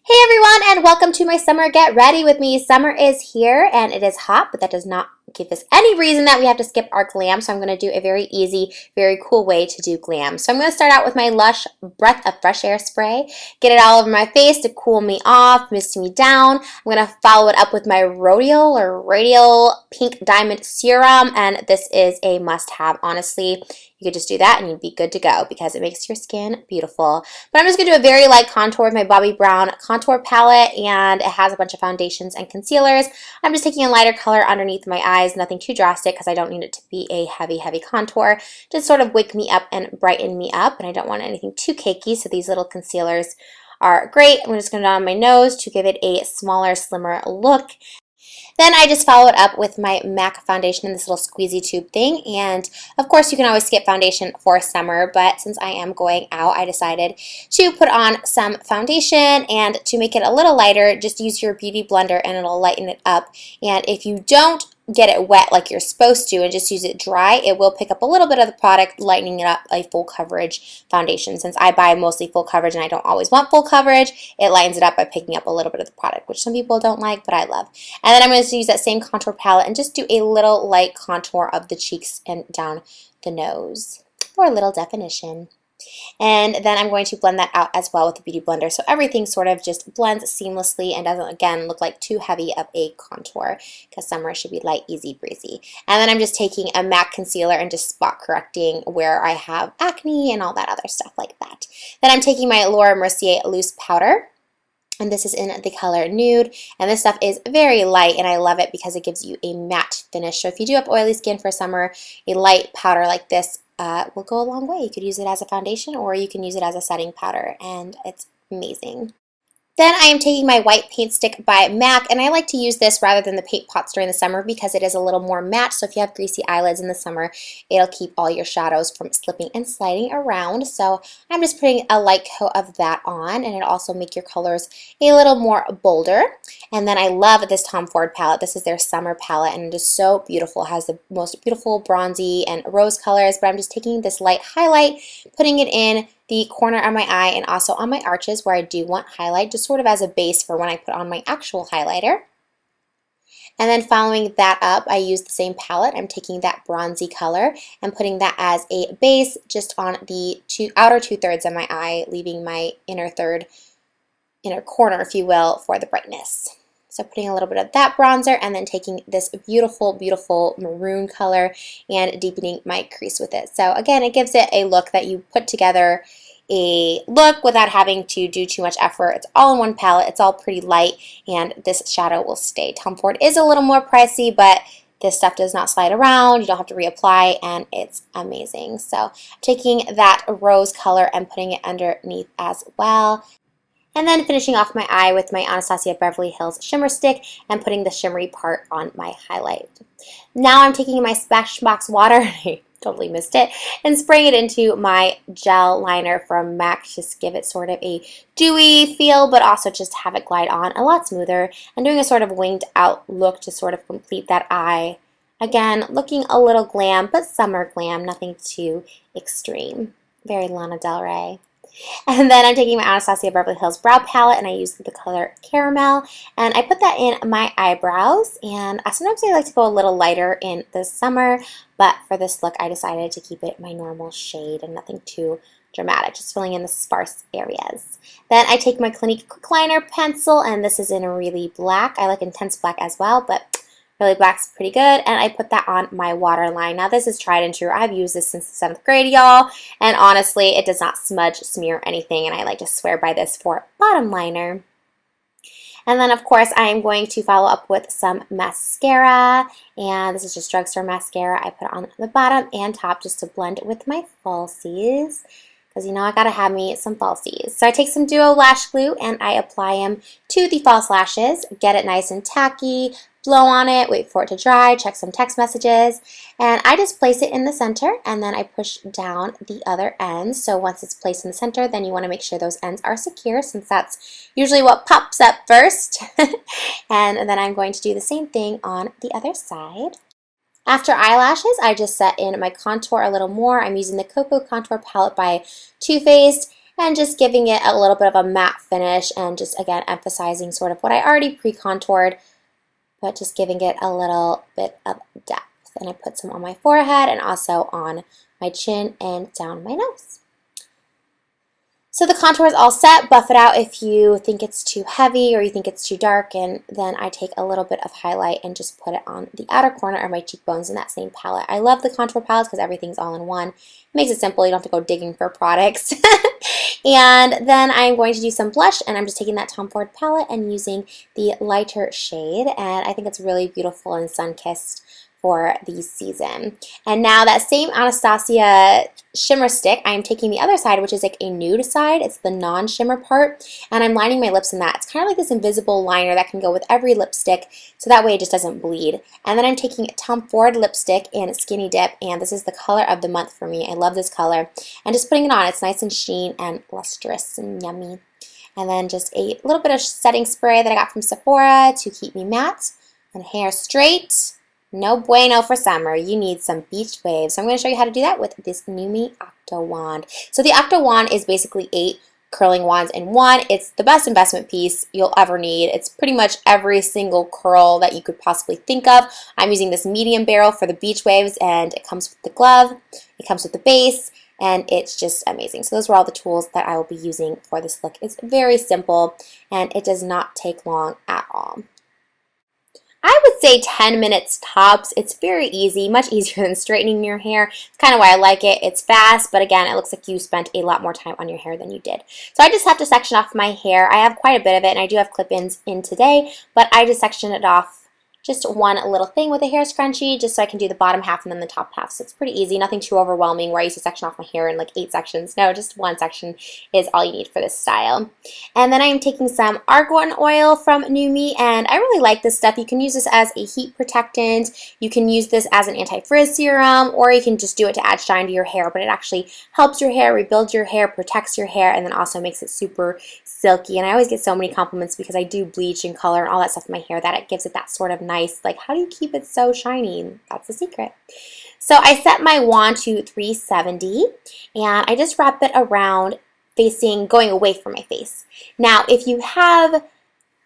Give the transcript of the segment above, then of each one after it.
Hey everyone, and welcome to my summer get ready with me. Summer is here and it is hot, but that does not give us any reason that we have to skip our glam. So I'm going to do a very easy, very cool way to do glam. So I'm going to start out with my Lush Breath of Fresh Air spray. Get it all over my face to cool me off, mist me down. I'm going to follow it up with my Radial Pink Diamond Serum, and this is a must-have, honestly. You could just do that and you'd be good to go because it makes your skin beautiful. But I'm just going to do a very light contour with my Bobbi Brown contour palette, and it has a bunch of foundations and concealers. I'm just taking a lighter color underneath my eyes, nothing too drastic because I don't need it to be a heavy contour. Just sort of wake me up and brighten me up, and I don't want anything too cakey, so these little concealers are great. I'm just going to do it on my nose to give it a smaller, slimmer look. Then I just follow it up with my MAC foundation in this little squeezy tube thing. And of course, you can always skip foundation for summer, but since I am going out, I decided to put on some foundation, and to make it a little lighter, just use your beauty blender and it'll lighten it up. And if you don't get it wet like you're supposed to and just use it dry, it will pick up a little bit of the product, lightening it up a full coverage foundation. Since I buy mostly full coverage and I don't always want full coverage, it lightens it up by picking up a little bit of the product, which some people don't like, but I love. And then I'm going to use that same contour palette and just do a little light contour of the cheeks and down the nose for a little definition. And then I'm going to blend that out as well with the Beauty Blender, so everything sort of just blends seamlessly and doesn't, again, look like too heavy of a contour, because summer should be light, easy breezy. And then I'm just taking a MAC concealer and just spot correcting where I have acne and all that other stuff like that. Then I'm taking my Laura Mercier loose powder, and this is in the color Nude, and this stuff is very light, and I love it because it gives you a matte finish. So if you do have oily skin for summer, a light powder like this will go a long way. You could use it as a foundation, or you can use it as a setting powder, and it's amazing. Then I am taking my white paint stick by MAC, and I like to use this rather than the paint pots during the summer because it is a little more matte, so if you have greasy eyelids in the summer, it'll keep all your shadows from slipping and sliding around. So I'm just putting a light coat of that on, and it'll also make your colors a little more bolder. And then I love this Tom Ford palette. This is their summer palette, and it is so beautiful. It has the most beautiful bronzy and rose colors, but I'm just taking this light highlight, putting it in the corner of my eye and also on my arches where I do want highlight, just sort of as a base for when I put on my actual highlighter. And then following that up, I use the same palette. I'm taking that bronzy color and putting that as a base just on the outer two-thirds of my eye, leaving my inner corner, if you will, for the brightness. So putting a little bit of that bronzer, and then taking this beautiful, beautiful maroon color and deepening my crease with it. So again, it gives it a look that you put together a look without having to do too much effort. It's all in one palette. It's all pretty light, and this shadow will stay. Tom Ford is a little more pricey, but this stuff does not slide around. You don't have to reapply, and it's amazing. So taking that rose color and putting it underneath as well. And then finishing off my eye with my Anastasia Beverly Hills Shimmer Stick and putting the shimmery part on my highlight. Now I'm taking my Smashbox water, I totally missed it, and spraying it into my gel liner from MAC. Just give it sort of a dewy feel, but also just have it glide on a lot smoother, and doing a sort of winged out look to sort of complete that eye. Again, looking a little glam, but summer glam, nothing too extreme. Very Lana Del Rey. And then I'm taking my Anastasia Beverly Hills Brow Palette, and I use the color Caramel, and I put that in my eyebrows. And sometimes I like to go a little lighter in the summer, but for this look I decided to keep it my normal shade and nothing too dramatic, just filling in the sparse areas. Then I take my Clinique Quick Liner pencil, and this is in a really black. I like intense black as well, but really black's pretty good, and I put that on my waterline. Now this is tried and true. I've used this since the 7th grade, y'all, and honestly, it does not smudge, smear, anything, and I like to swear by this for bottom liner. And then, of course, I am going to follow up with some mascara, and this is just drugstore mascara. I put it on the bottom and top just to blend with my falsies, because you know I gotta have me some falsies. So I take some Duo Lash Glue and I apply them to the false lashes, get it nice and tacky, blow on it, wait for it to dry, check some text messages, and I just place it in the center, and then I push down the other ends. So once it's placed in the center, then you want to make sure those ends are secure, since that's usually what pops up first. And then I'm going to do the same thing on the other side. After eyelashes, I just set in my contour a little more. I'm using the Cocoa Contour Palette by Too Faced, and just giving it a little bit of a matte finish and just, again, emphasizing sort of what I already pre-contoured, but just giving it a little bit of depth. And I put some on my forehead and also on my chin and down my nose. So the contour is all set. Buff it out if you think it's too heavy or you think it's too dark, and then I take a little bit of highlight and just put it on the outer corner of my cheekbones in that same palette. I love the contour palettes because everything's all in one. It makes it simple. You don't have to go digging for products. And then I'm going to do some blush, and I'm just taking that Tom Ford palette and using the lighter shade, and I think it's really beautiful and sun-kissed for the season. And now that same Anastasia shimmer stick, I am taking the other side, which is like a nude side. It's the non-shimmer part, and I'm lining my lips in that. It's kind of like this invisible liner that can go with every lipstick, so that way it just doesn't bleed. And then I'm taking Tom Ford lipstick in Skinny Dip, and this is the color of the month for me. I love this color. And just putting it on. It's nice and sheen and lustrous and yummy. And then just a little bit of setting spray that I got from Sephora to keep me matte and hair straight. No bueno for summer. You need some beach waves. So I'm going to show you how to do that with this NuMe Octowand. So the Octowand is basically 8 curling wands in one. It's the best investment piece you'll ever need. It's pretty much every single curl that you could possibly think of. I'm using this medium barrel for the beach waves, and it comes with the glove, it comes with the base, and it's just amazing. So those were all the tools that I will be using for this look. It's very simple, and it does not take long at all. I would say 10 minutes tops. It's very easy, much easier than straightening your hair. It's kind of why I like it. It's fast, but again, it looks like you spent a lot more time on your hair than you did. So I just have to section off my hair. I have quite a bit of it, and I do have clip-ins in today, but I just section it off just one little thing with a hair scrunchie, just so I can do the bottom half and then the top half. So it's pretty easy, nothing too overwhelming where I used to section off my hair in like 8 sections. No, just one section is all you need for this style. And then I am taking some Argan oil from NuMe, and I really like this stuff. You can use this as a heat protectant, you can use this as an anti-frizz serum, or you can just do it to add shine to your hair, but it actually helps your hair, rebuilds your hair, protects your hair, and then also makes it super silky. And I always get so many compliments because I do bleach and color and all that stuff in my hair that it gives it that sort of nice, like, how do you keep it so shiny? That's the secret. So I set my wand to 370, and I just wrap it around facing, going away from my face. Now, if you have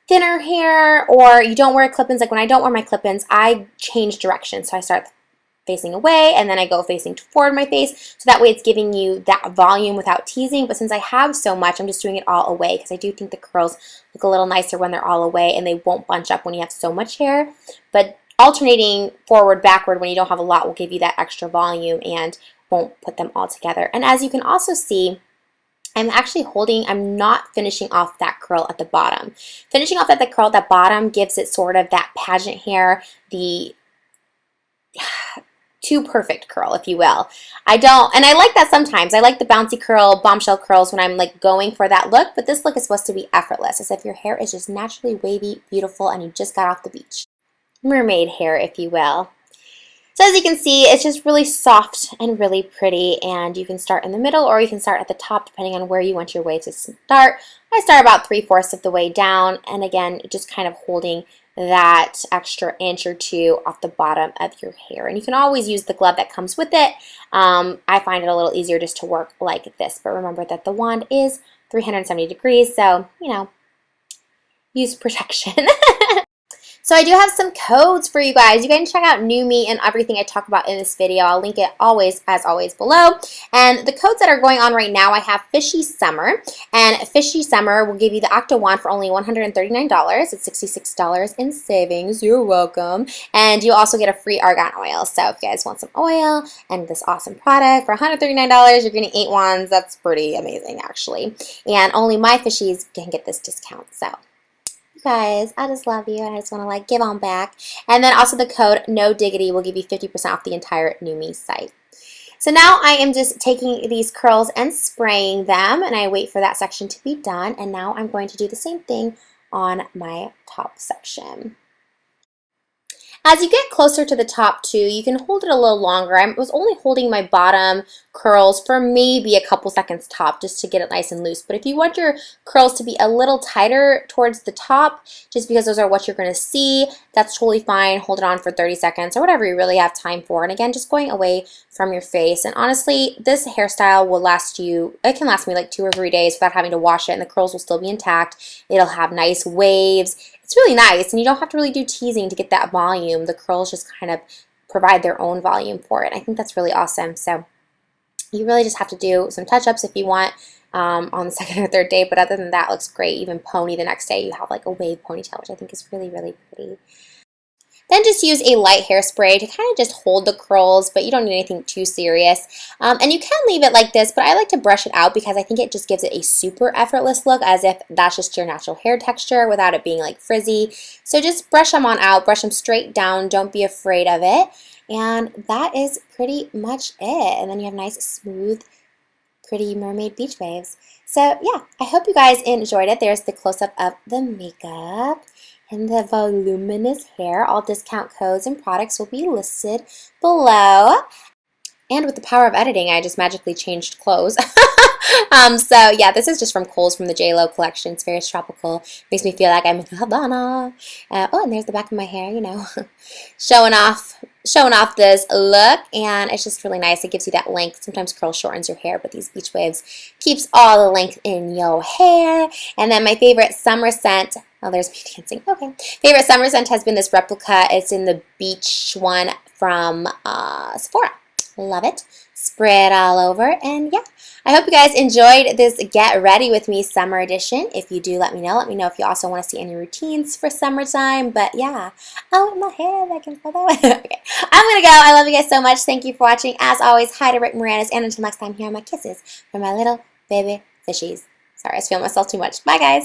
thinner hair or you don't wear clip-ins, like when I don't wear my clip-ins, I change direction. So I start facing away, and then I go facing forward my face, so that way it's giving you that volume without teasing. But since I have so much, I'm just doing it all away because I do think the curls look a little nicer when they're all away, and they won't bunch up when you have so much hair. But alternating forward, backward when you don't have a lot will give you that extra volume and won't put them all together. And as you can also see, I'm actually I'm not finishing off that curl at the bottom. Finishing off at the curl at the bottom gives it sort of that pageant hair, the too perfect curl, if you will. And I like that sometimes. I like the bouncy curl, bombshell curls when I'm like going for that look, but this look is supposed to be effortless, as if your hair is just naturally wavy, beautiful, and you just got off the beach. Mermaid hair, if you will. So as you can see, it's just really soft and really pretty, and you can start in the middle or you can start at the top depending on where you want your wave to start. I start about 3/4 of the way down, and again, just kind of holding that extra inch or 2 off the bottom of your hair. And you can always use the glove that comes with it. I find it a little easier just to work like this, but remember that the wand is 370 degrees, so, you know, use protection. So I do have some codes for you guys. You can check out NuMe and everything I talk about in this video. I'll link it always, as always, below. And the codes that are going on right now, I have Fishy Summer. And Fishy Summer will give you the Octowand for only $139. It's $66 in savings. You're welcome. And you'll also get a free Argan oil. So if you guys want some oil and this awesome product for $139, you're getting 8 wands. That's pretty amazing, actually. And only my fishies can get this discount. So guys, I just love you, and I just want to like give on back. And then also the code No Diggity will give you 50% off the entire NuMe site. So now I am just taking these curls and spraying them, and I wait for that section to be done. And now I'm going to do the same thing on my top section. As you get closer to the top too, you can hold it a little longer. I was only holding my bottom curls for maybe a couple seconds top just to get it nice and loose. But if you want your curls to be a little tighter towards the top, just because those are what you're going to see, that's totally fine. Hold it on for 30 seconds or whatever you really have time for. And again, just going away from your face. And honestly, this hairstyle will last you, it can last me like 2 or 3 days without having to wash it, and the curls will still be intact. It'll have nice waves. It's really nice, and you don't have to really do teasing to get that volume. The curls just kind of provide their own volume for it. I think that's really awesome. So you really just have to do some touch-ups if you want on the second or third day, but other than that, it looks great. Even pony the next day, you have like a wave ponytail, which I think is really, really pretty. Then just use a light hairspray to kind of just hold the curls, but you don't need anything too serious. And you can leave it like this, but I like to brush it out because I think it just gives it a super effortless look, as if that's just your natural hair texture without it being like frizzy. So just brush them on out, brush them straight down, don't be afraid of it. And that is pretty much it. And then you have nice, smooth, pretty mermaid beach waves. So yeah, I hope you guys enjoyed it. There's the close-up of the makeup and the voluminous hair. All discount codes and products will be listed below. And with the power of editing, I just magically changed clothes. So yeah, this is just from Kohl's from the J.Lo collection. It's very tropical. Makes me feel like I'm in Havana. Oh, and there's the back of my hair, you know, showing off this look, and it's just really nice. It gives you that length. Sometimes curl shortens your hair, but these beach waves keeps all the length in your hair. And then my favorite summer scent. Oh, there's me dancing. Okay. Favorite summer scent has been this replica. It's in the beach one from Sephora. Love it. Spray it all over, and yeah, I hope you guys enjoyed this Get Ready With Me summer edition. If you do, let me know. Let me know if you also want to see any routines for summertime, but yeah. Oh, my hair, I can pull that way. Okay, I'm going to go. I love you guys so much. Thank you for watching. As always, hi to Rick Moranis, and until next time, here are my kisses for my little baby fishies. Sorry, I was feeling myself too much. Bye, guys.